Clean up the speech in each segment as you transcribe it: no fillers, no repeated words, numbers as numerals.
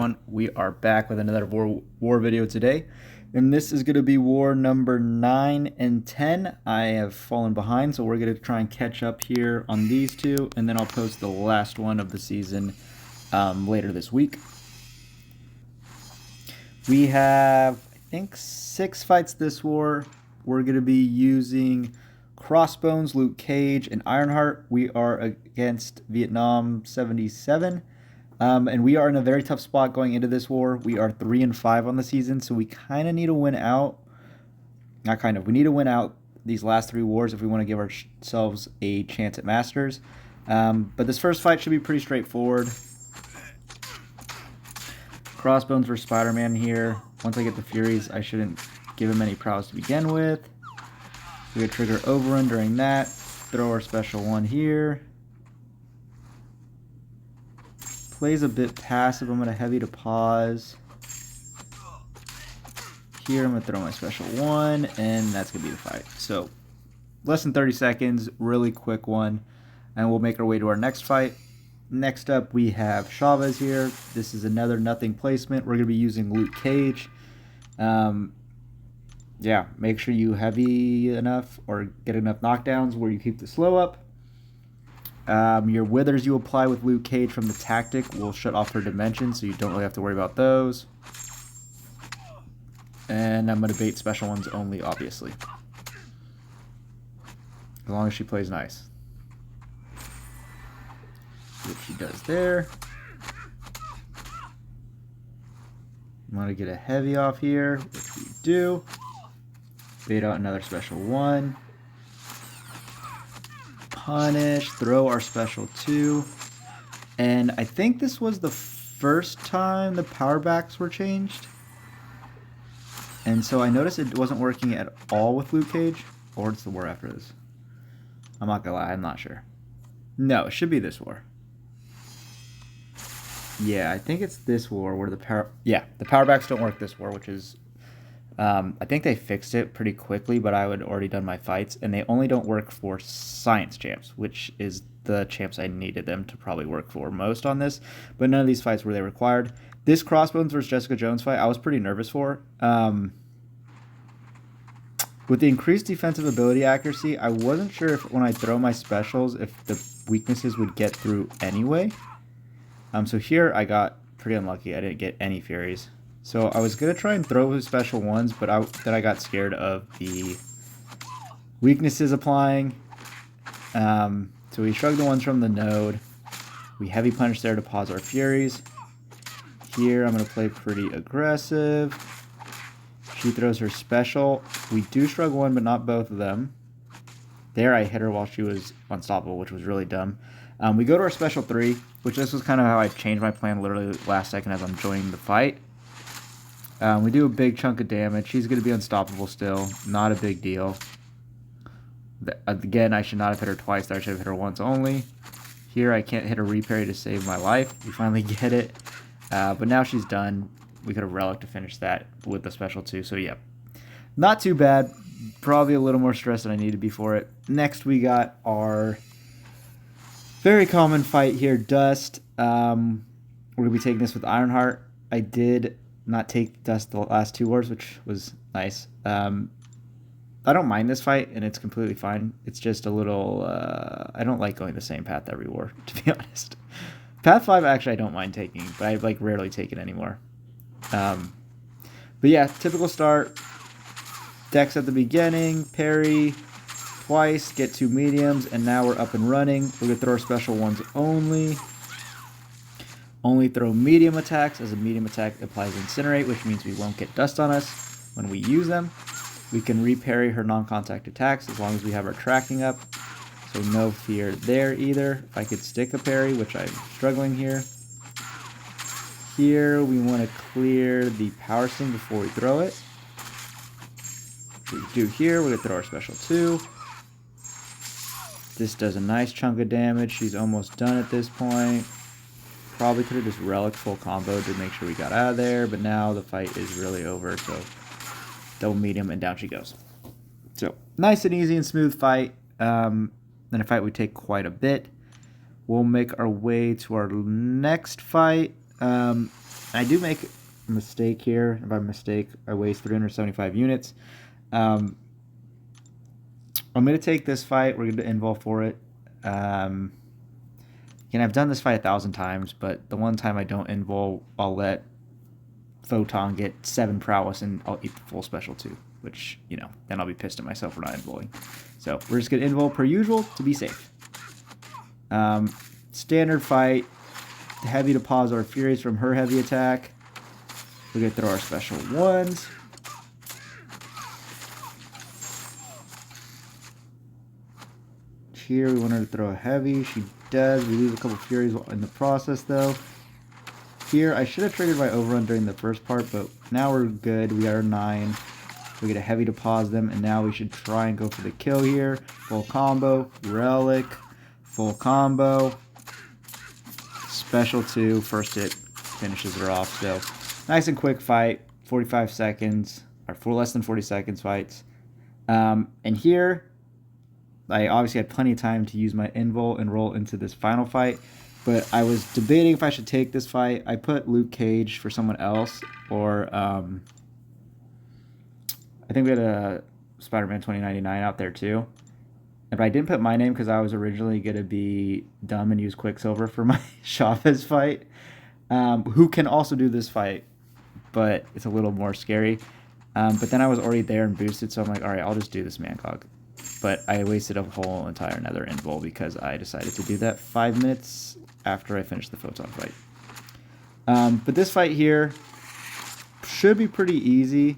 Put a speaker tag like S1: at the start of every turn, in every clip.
S1: everyone? We are back with another war video today, and this is going to be war number 9 and 10. I have fallen behind, so we're going to try and catch up here on these two, and then I'll post the last one of the season later this week. We have, I think, 6 fights this war. We're going to be using Crossbones, Luke Cage, and Ironheart. We are against Vietnam 77. And we are in a very tough spot going into this war. We are 3-5 on the season, so we kind of need to win out. Not kind of. We need to win out these last 3 wars if we want to give ourselves a chance at Masters. But this first fight should be pretty straightforward. Crossbones versus Spider-Man here. Once I get the Furies, I shouldn't give him any prowess to begin with. We could trigger Overrun during that. Throw our special one here. Plays a bit passive. I'm going to heavy to pause. Here I'm going to throw my special one, and that's going to be the fight. So less than 30 seconds, really quick one, and we'll make our way to our next fight. Next up we have Chavez here. This is another nothing placement. We're going to be using Luke Cage. Yeah, make sure you heavy enough or get enough knockdowns where you keep the slow up. Your withers you apply with Luke Cage from the tactic will shut off her dimension, so you don't really have to worry about those. And I'm going to bait special ones only, obviously. As long as she plays nice. Which she does there. I'm going to get a heavy off here, which we do. Bait out another special one. Punish, throw our special 2. And I think this was the first time the power backs were changed. And so I noticed it wasn't working at all with Luke Cage. Or it's the war after this. I'm not gonna lie, I'm not sure. No, it should be this war. Yeah, I think it's this war where the power backs don't work this war, which is I think they fixed it pretty quickly, but I had already done my fights, and they only don't work for science champs, which is the champs I needed them to probably work for most on this, but none of these fights were they required. This Crossbones versus Jessica Jones fight, I was pretty nervous for. With the increased defensive ability accuracy, I wasn't sure if when I throw my specials, if the weaknesses would get through anyway. So here I got pretty unlucky. I didn't get any Furies. So I was going to try and throw special ones, but then I got scared of the weaknesses applying. So we shrug the ones from the node. We heavy punch there to pause our Furies. Here I'm going to play pretty aggressive. She throws her special. We do shrug one, but not both of them. There I hit her while she was unstoppable, which was really dumb. We go to our special 3, which this was kind of how I changed my plan literally last second as I'm joining the fight. We do a big chunk of damage. She's going to be unstoppable still. Not a big deal. Again, I should not have hit her twice there. I should have hit her once only. Here, I can't hit a reparry to save my life. We finally get it. But now she's done. We could have Relic to finish that with the special 2. So, yeah. Not too bad. Probably a little more stress than I needed before it. Next, we got our very common fight here, Dust. We're going to be taking this with Ironheart. I did not take Dust the last 2 wars, which was nice. I don't mind this fight, and it's completely fine. It's just a little... I don't like going the same path every war, to be honest. Path 5, actually, I don't mind taking, but I rarely take it anymore. But yeah, typical start. Dex at the beginning, parry twice, get 2 mediums, and now we're up and running. We're going to throw our special ones only. Only throw medium attacks, as a medium attack applies Incinerate, which means we won't get dust on us when we use them. We can reparry her non-contact attacks as long as we have our tracking up, so no fear there either. If I could stick a parry, which I'm struggling here. Here we want to clear the power sting before we throw it. What we do here, we're going to throw our special 2. This does a nice chunk of damage. She's almost done at this point. Probably could have just Relic full combo to make sure we got out of there, but now the fight is really over, so double medium and down she goes. So nice and easy and smooth fight. In a fight we take quite a bit. We'll make our way to our next fight. I do make a mistake here. By mistake, I waste 375 units. I'm going to take this fight. We're going to invul for it. Again, I've done this fight 1,000 times, but the one time I don't invul, I'll let Photon get 7 prowess and I'll eat the full special 2, which, you know, then I'll be pissed at myself for not invulling. So we're just going to invul per usual to be safe. Standard fight. Heavy to pause our Furies from her heavy attack. We're going to throw our special 1s. Here we want her to throw a heavy. She does. We lose a couple Furies in the process though. Here I should have triggered my overrun during the first part, but now we're good. We are 9. We get a heavy to pause them, and now we should try and go for the kill here. Full combo, relic, full combo, special 2, first hit finishes her off. So nice and quick fight, 45 seconds, or for less than 40 seconds fights. And here, I obviously had plenty of time to use my invul and roll into this final fight, but I was debating if I should take this fight. I put Luke Cage for someone else, or I think we had a Spider-Man 2099 out there too. But I didn't put my name because I was originally going to be dumb and use Quicksilver for my Chavez fight, who can also do this fight, but it's a little more scary. But then I was already there and boosted, so I'm like, all right, I'll just do this Mangog. But I wasted a whole entire nether invul because I decided to do that 5 minutes after I finished the Photon fight. But this fight here should be pretty easy.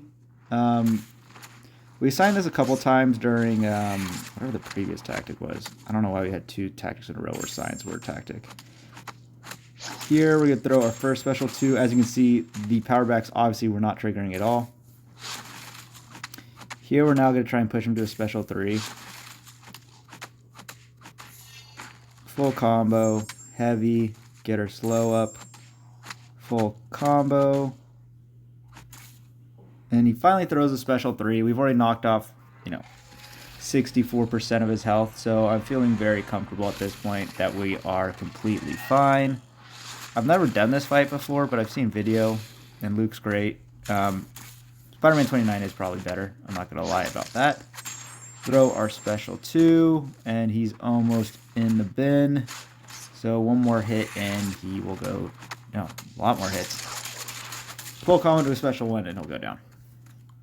S1: We assigned this a couple times during whatever the previous tactic was. I don't know why we had 2 tactics in a row where science were tactic. Here we're going to throw our first special 2. As you can see, the power backs obviously were not triggering at all. Here we're now going to try and push him to a special 3. Full combo, heavy, get her slow up, full combo. And he finally throws a special 3. We've already knocked off, 64% of his health. So I'm feeling very comfortable at this point that we are completely fine. I've never done this fight before, but I've seen video, and Luke's great. Spider-Man 29 is probably better. I'm not going to lie about that. Throw our special 2, and he's almost in the bin. So one more hit, and he will go... No, a lot more hits. Full combo to a special 1, and he'll go down.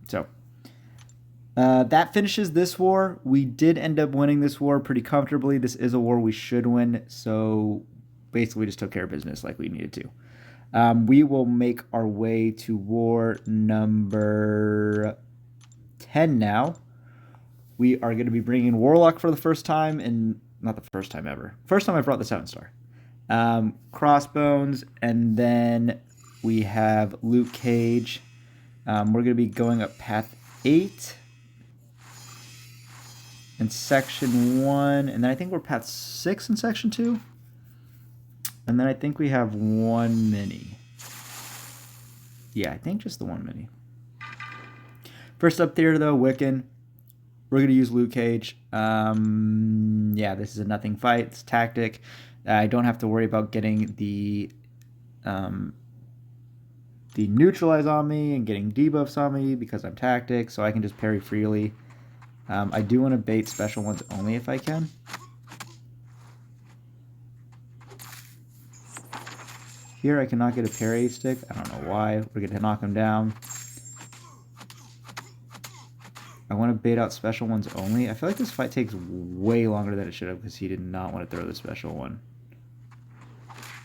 S1: So that finishes this war. We did end up winning this war pretty comfortably. This is a war we should win, so basically we just took care of business like we needed to. We will make our way to war number 10 now. We are going to be bringing Warlock for the first time, and not the first time ever. First time I brought the 7-star. Crossbones, and then we have Luke Cage. We're going to be going up path 8 in section 1, and then I think we're path 6 in section 2. And then I think we have 1 mini. Yeah, I think just the 1 mini. First up there, though, Wiccan. We're going to use Luke Cage. Yeah, this is a nothing fight. It's tactic. I don't have to worry about getting the neutralize on me and getting debuffs on me because I'm tactic, so I can just parry freely. I do want to bait special ones only if I can. Here I cannot get a parry stick. I don't know why. We're going to knock him down. I want to bait out special ones only. I feel like this fight takes way longer than it should have because he did not want to throw the special one.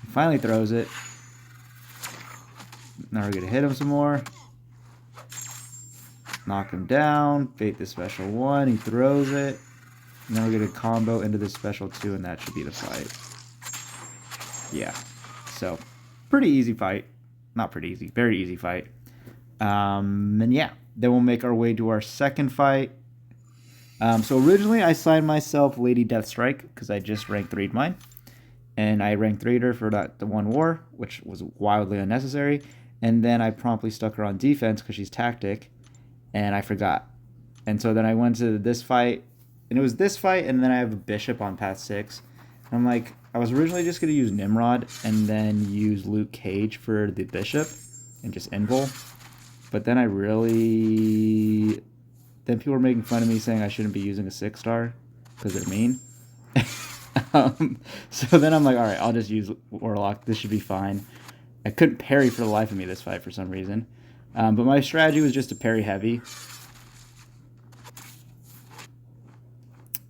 S1: He finally throws it. Now we're going to hit him some more. Knock him down. Bait the special 1. He throws it. And then we're going to combo into the special 2, and that should be the fight. Yeah. So, pretty easy fight. Not pretty easy. Very easy fight. And yeah. Then we'll make our way to our second fight. So originally I signed myself Lady Deathstrike because I just rank 3'd mine. And I rank 3'd her for the 1 war, which was wildly unnecessary. And then I promptly stuck her on defense because she's tactic. And I forgot. And so then I went to this fight. And it was this fight, and then I have a bishop on path 6. And I'm like, I was originally just going to use Nimrod and then use Luke Cage for the Bishop and just invul. But then then people were making fun of me saying I shouldn't be using a 6-star because they're mean. So then I'm like, alright, I'll just use Warlock. This should be fine. I couldn't parry for the life of me this fight for some reason. But my strategy was just to parry heavy.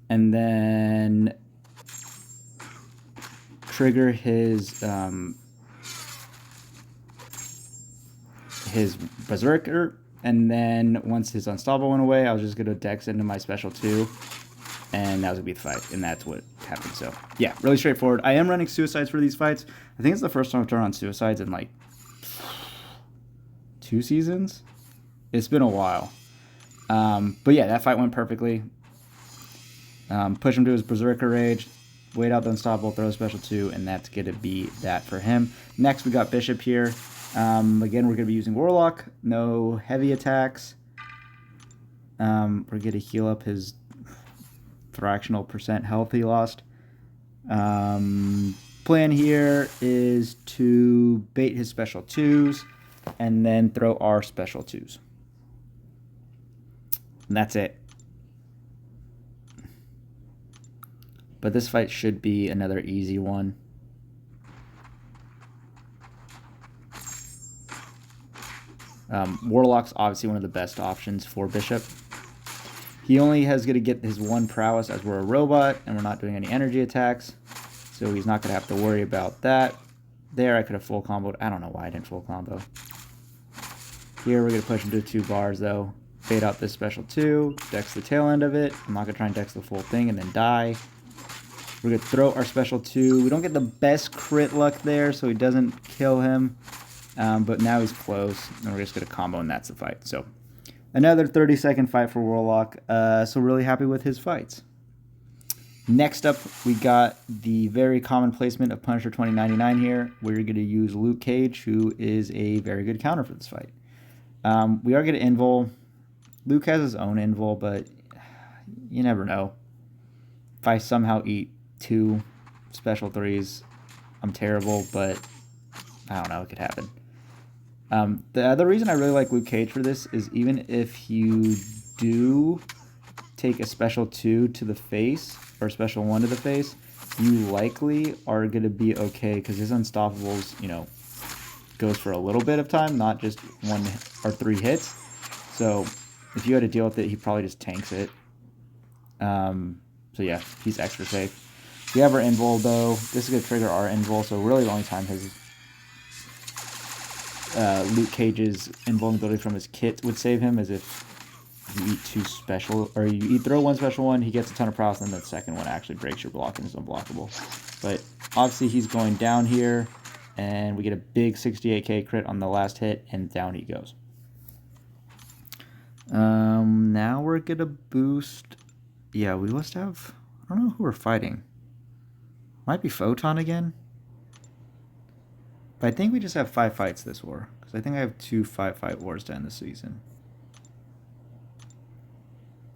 S1: And then trigger his Berserker, and then once his Unstoppable went away, I was just going to Dex into my special 2, and that was going to be the fight, and that's what happened. So, yeah, really straightforward. I am running Suicides for these fights. I think it's the first time I've turned on Suicides in, like, 2 seasons? It's been a while. But, yeah, that fight went perfectly. Push him to his Berserker Rage, wait out the Unstoppable, throw a special 2, and that's going to be that for him. Next, we got Bishop here. Again, we're going to be using Warlock. No heavy attacks. We're going to heal up his fractional % health he lost. Plan here is to bait his special 2s and then throw our special 2s. And that's it. But this fight should be another easy one. Warlock's obviously one of the best options for Bishop. He only has going to get his 1 prowess as we're a robot and we're not doing any energy attacks. So he's not going to have to worry about that. There I could have full comboed. I don't know why I didn't full combo. Here we're going to push him to 2 bars though. Fade out this special 2. Dex the tail end of it. I'm not going to try and dex the full thing and then die. We're going to throw our special 2. We don't get the best crit luck there, so he doesn't kill him. But now he's close, and we're just going to combo, and that's the fight. So, another 30-second fight for Warlock. So, really happy with his fights. Next up, we got the very common placement of Punisher 2099 here. We're going to use Luke Cage, who is a very good counter for this fight. We are going to invul. Luke has his own invul, but you never know. If I somehow eat 2 special 3s, I'm terrible, but I don't know, it could happen. The other reason I really like Luke Cage for this is even if you do take a special 2 to the face, or a special 1 to the face, you likely are going to be okay, because his Unstoppables, you know, goes for a little bit of time, not just 1 or 3 hits. So if you had to deal with it, he probably just tanks it. So yeah, he's extra safe. We have our invul though. This is going to trigger our invul, so really the only time his Luke Cage's invulnerability from his kit would save him is if you eat 2 special, or you throw 1 special 1, he gets a ton of prowess, and then the second one actually breaks your block and is unblockable. But obviously he's going down here, and we get a big 68k crit on the last hit, and down he goes. Now we're going to boost. Yeah, we must have, I don't know who we're fighting. Might be Photon again. But I think we just have 5 fights this war, because I think I have 2 5-fight wars to end this season.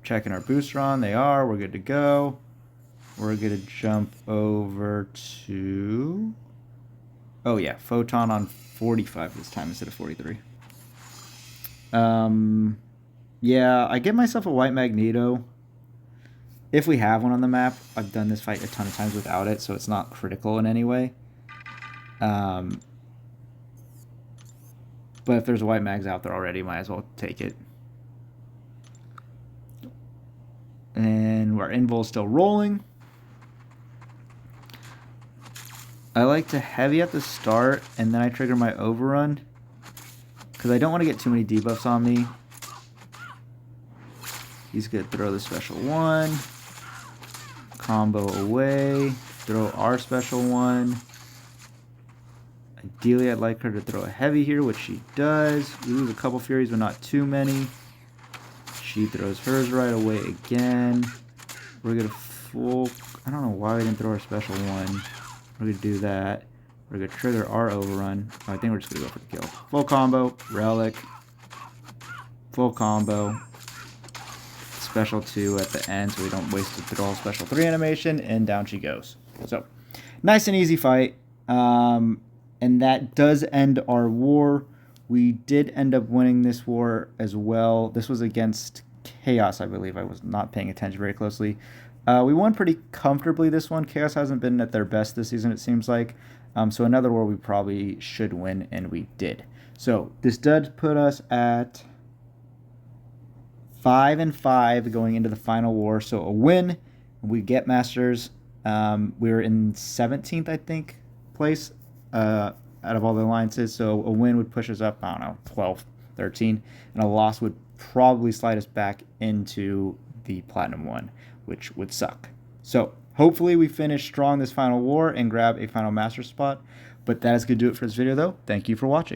S1: Checking our booster on, they are, we're good to go. We're going to jump over to, oh yeah, Photon on 45 this time instead of 43. Yeah, I get myself a white Magneto. If we have one on the map, I've done this fight a ton of times without it, so it's not critical in any way. But if there's white mags out there already, might as well take it. And our invul is still rolling. I like to heavy at the start, and then I trigger my overrun, because I don't want to get too many debuffs on me. He's going to throw the special 1. Combo away, throw our special 1. Ideally, I'd like her to throw a heavy here, which she does. We lose a couple Furies, but not too many. She throws hers right away again. We're going to full, I don't know why we didn't throw our special 1. We're going to do that. We're going to trigger our overrun. Oh, I think we're just going to go for the kill. Full combo, relic, full combo. Special 2 at the end so we don't waste the all special 3 animation, and down she goes. So nice and easy fight. And that does end our war. We did end up winning this war as well. This was against Chaos, I believe. I was not paying attention very closely. We won pretty comfortably this one. Chaos hasn't been at their best this season, it seems like. So another war we probably should win, and we did. So this does put us at 5-5 going into the final war. So a win, we get Masters. We were in 17th, I think, place out of all the alliances. So a win would push us up, I don't know, 12th, 13th, and a loss would probably slide us back into the Platinum 1, which would suck. So hopefully we finish strong this final war and grab a final Master spot. But that is going to do it for this video, though. Thank you for watching.